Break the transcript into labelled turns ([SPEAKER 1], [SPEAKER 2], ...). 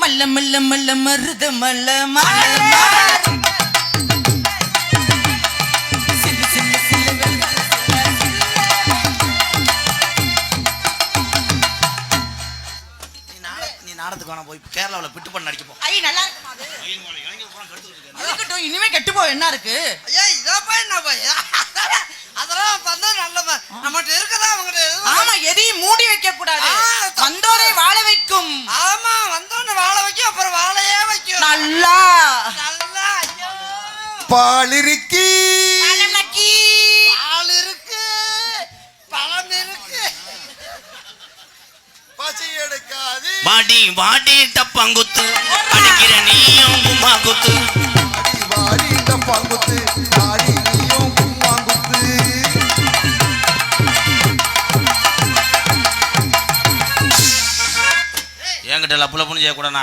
[SPEAKER 1] மல்ல மல்ல மல்ல மருத மல்ல
[SPEAKER 2] போய் கேரளாவில் பிட்டு பண்ண அடிக்க போ.
[SPEAKER 1] ஐ நல்லா இருக்குமா அது? இருக்கட்டும், இனிமே கெட்டு போ என்ன இருக்கு?
[SPEAKER 3] ஐயா இதோ போய் என்ன போய் அதெல்லாம் வந்தா நல்ல நம்மகிட்ட இருக்கதா அவங்ககிட்ட.
[SPEAKER 1] ஆமா, எதையும் மூடி வைக்க கூடாது, வந்தோரை வாழ வைக்கும்.
[SPEAKER 3] ஆமா, வந்தோன்னு வாழ வைக்கும், அப்புறம் வாழையே வைக்கும்.
[SPEAKER 1] நல்லா
[SPEAKER 3] நல்லா. ஐயோ
[SPEAKER 4] பால் இருக்கி
[SPEAKER 3] பால் இருக்கு, பழம் இருக்கு.
[SPEAKER 4] பசி எடுக்காது
[SPEAKER 2] வாடி வாடி டப்பாங்குத்து அடிக்கிற நீயும் கும்மா குத்து.
[SPEAKER 4] வாடி வாடி டப்பாங்குத்து வாடி நீயும் கும்மா குத்து.
[SPEAKER 2] என்கிட்ட லப்பு லப்புன்னு செய்யக்கூடாது.